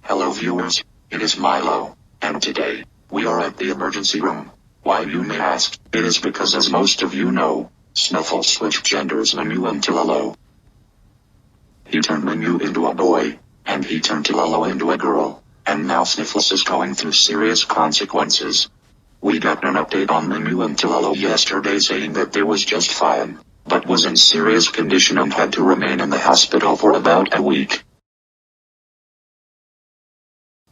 Hello viewers, it is Milo, and today, we are at the emergency room. Why you may ask, it is because as most of you know, Sniffles switched genders Mumu and Talalo. He turned Mumu into a boy, and he turned Talalo into a girl, and now Sniffles is going through serious consequences. We got an update on Mumu and Talalo yesterday saying that they was just fine, but was in serious condition and had to remain in the hospital for about a week.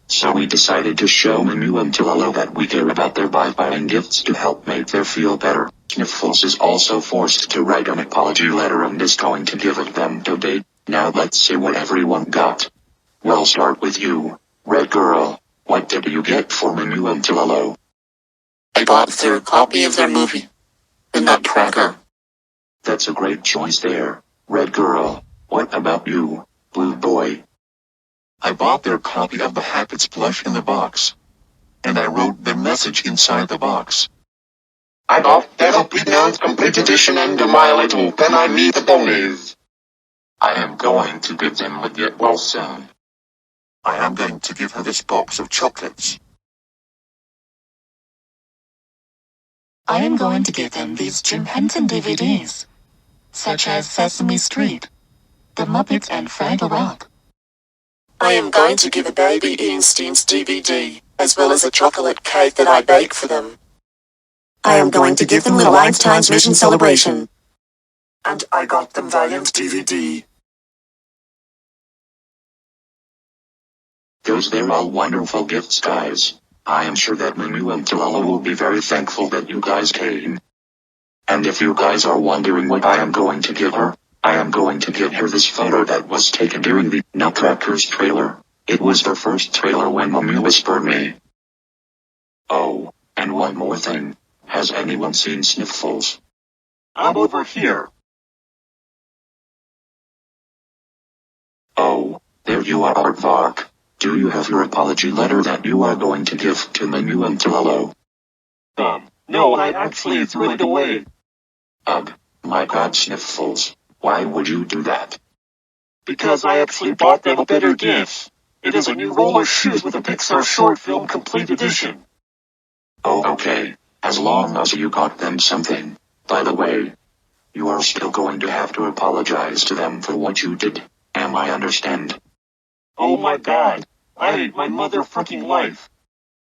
So we decided to show Mumu and Talalo that we care about them by buying gifts to help make them feel better. Sniffles is also forced to write an apology letter and is going to give it them today. Now let's see what everyone got. We'll start with you, Red Girl. What did you get for Mumu and Talalo? I bought their copy of their movie, The Nutcracker. That's a great choice there, Red Girl. What about you, Blue Boy? I bought their copy of the Happets plush in the box. And I wrote their message inside the box. I bought their Complete Nouns Complete Edition and My Little Pen I Meet the Ponies. I am going to give them a get well soon. I am going to give her this box of chocolates. I am going to give them these Jim Henson DVDs, such as Sesame Street, The Muppets and Fraggle Rock. I am going to give a Baby Einstein's DVD, as well as a chocolate cake that I bake for them. I am going to give them Little Einstein's Mission Celebration. And I got them Valiant DVD. Those they're all wonderful gifts, guys. I am sure that Mumu and Talalo will be very thankful that you guys came. And if you guys are wondering what I am going to give her, I am going to give her this photo that was taken during the Nutcrackers trailer. It was the first trailer when Mumu whispered me. Oh, and one more thing. Has anyone seen Sniffles? I'm over here. Oh, there you are, Aardvark. Do you have your apology letter that you are going to give to Mumu and Talalo? No, I actually threw it away. Ugh, my god, Sniffles. Why would you do that? Because I actually bought them a better gift. It is a new roller shoes with a Pixar short film complete edition. Oh, okay. As long as you got them something. By the way, you are still going to have to apologize to them for what you did. Am I understand? Oh my god. I hate my motherfucking life.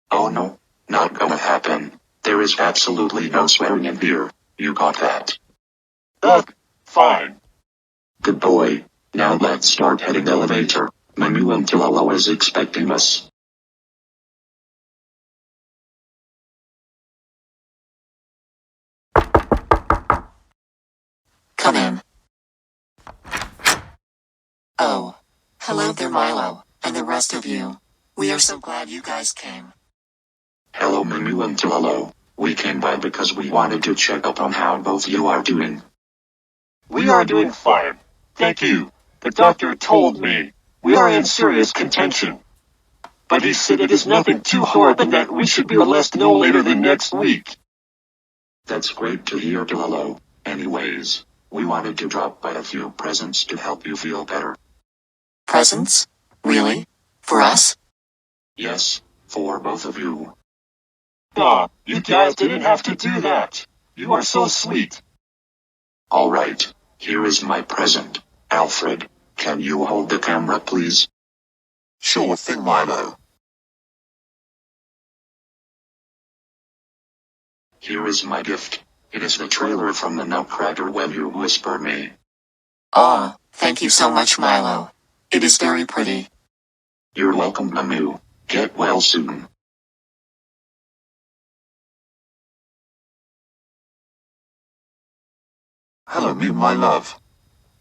Oh no, not gonna happen. There is absolutely no swearing in here. You got that? Ugh, fine. Good boy. Now let's start heading the elevator. Mumu and Talalo is expecting us. Come in. Oh, hello there, Milo, and the rest of you. We are so glad you guys came. Hello Mumu and Talalo. We came by because we wanted to check up on how both you are doing. We are doing fine. Thank you. The doctor told me we are in serious contention. But he said it is nothing too hard and that we should be released no later than next week. That's great to hear, Talalo. Anyways, we wanted to drop by a few presents to help you feel better. Presents? Really? For us? Yes, for both of you. You guys didn't have to do that. You are so sweet. Alright, here is my present. Alfred, can you hold the camera please? Sure thing, Milo. Here is my gift. It is the trailer from the Nutcracker when you whispered me. Ah, thank you so much, Milo. It is very pretty. You're welcome, Mumu. Get well soon. Hello, Mew, my love.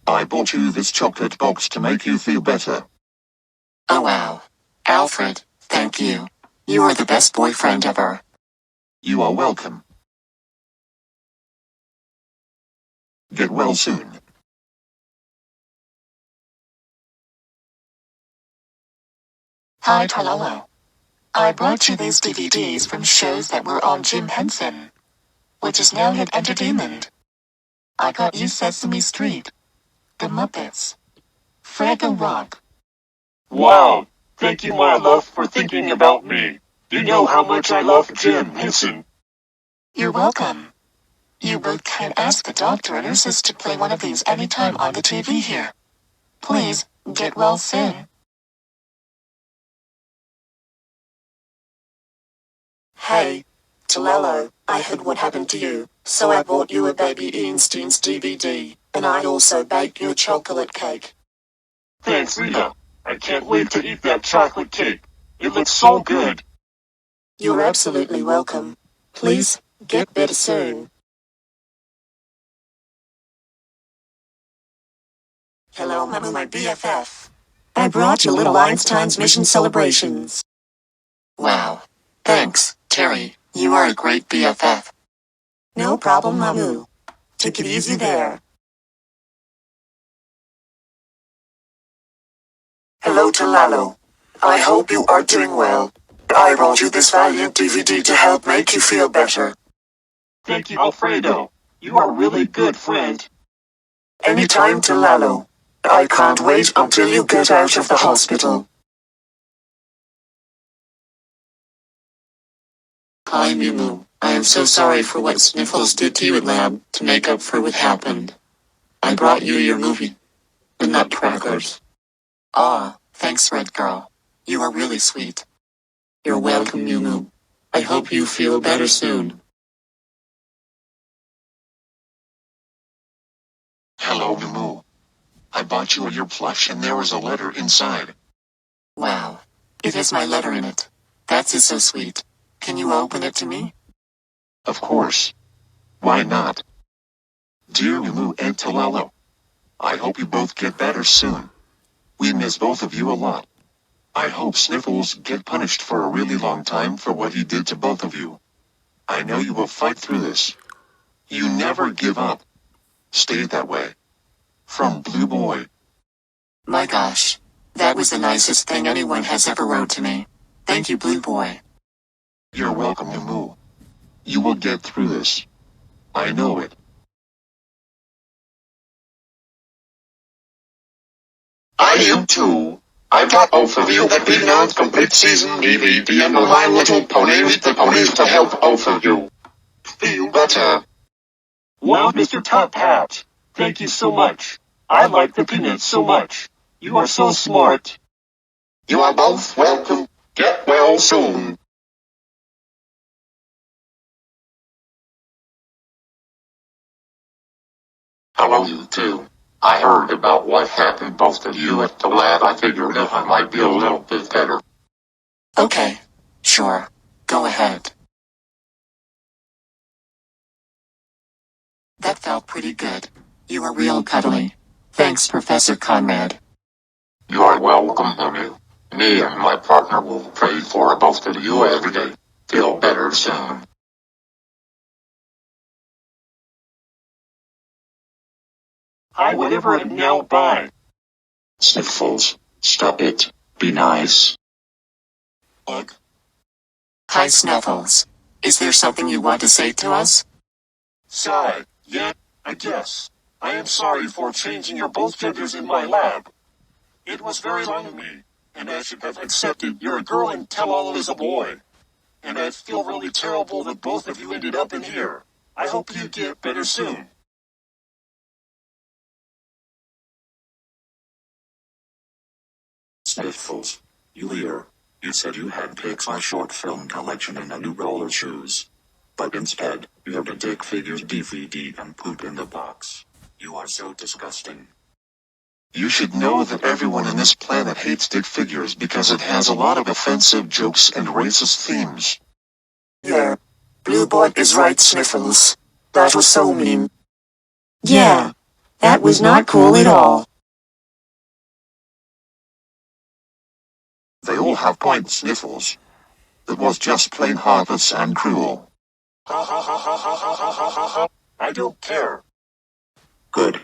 I bought you this chocolate box to make you feel better. Oh wow. Alfred, thank you. You are the best boyfriend ever. You are welcome. Get well soon. Hi, Talalo. I brought you these DVDs from shows that were on Jim Henson, which is now Hit Entertainment. I got you Sesame Street, The Muppets, Fraggle Rock. Wow, Thank you, my love, for thinking about me. You know how much I love Jim Henson. You're welcome. You both can ask the doctor and nurses to play one of these anytime on the TV here. Please, get well soon. Hey, Talalo, I heard what happened to you, so I bought you a Baby Einstein's DVD, and I also baked you a chocolate cake. Thanks, Rita. I can't wait to eat that chocolate cake. It looks so good. You're absolutely welcome. Please, get better soon. Hello, Mumu, my BFF. I brought you little Einstein's mission celebrations. Wow. Thanks, Terry. You are a great BFF. No problem, Mumu. Take it easy there. Hello, Talalo. I hope you are doing well. I brought you this valiant DVD to help make you feel better. Thank you, Alfredo. You are a really good friend. Anytime, Talalo. I can't wait until you get out of the hospital. Hi, Mumu. I am so sorry for what Sniffles did to you at lab to make up for what happened. I brought you your movie, The Nutcrackers. Ah, thanks, Red Girl. You are really sweet. You're welcome, Mumu. I hope you feel better soon. Hello, Mumu. I bought you your plush and there was a letter inside. Wow. It has my letter in it. That's so sweet. Can you open it to me? Of course. Why not? Dear Mumu and Talalo, I hope you both get better soon. We miss both of you a lot. I hope Sniffles get punished for a really long time for what he did to both of you. I know you will fight through this. You never give up. Stay that way. From Blue Boy. My gosh. That was the nicest thing anyone has ever wrote to me. Thank you, Blue Boy. You're welcome, Mumu. You will get through this. I know it. I am too. I got both of you the Big Nerd Complete Season DVD and the My Little Pony Meet the Ponies to help both of you feel better. Wow, Mr. Top Hat. Thank you so much. I like the peanuts so much. You are so smart. You are both welcome. Get well soon. Hello, you two. I heard about what happened both of you at the lab. I figured if I might be a little bit better. Okay. Sure. Go ahead. That felt pretty good. You were real cuddly. Thanks, Professor Conrad. You are welcome, Mumu. Me and my partner will pray for both of you every day. Feel better soon. Hi, whatever, and now bye. Sniffles, stop it. Be nice. Ugh. Hi, Snuffles. Is there something you want to say to us? Sigh. Yeah, I guess. I am sorry for changing your both genders in my lab. It was very wrong of me, and I should have accepted you're a girl and Talalo is a boy. And I feel really terrible that both of you ended up in here. I hope you get better soon. Sniffles, you here. You said you had pics my short film collection and a new roller shoes. But instead, you have a Dick Figures DVD and poop in the box. You are so disgusting. You should know that everyone on this planet hates Dick Figures because it has a lot of offensive jokes and racist themes. Yeah. Blue Boy is right, Sniffles. That was so mean. Yeah. That was not cool at all. They all have points, Sniffles. It was just plain heartless and cruel. Ha ha ha ha ha ha ha ha ha ha. I don't care. Good.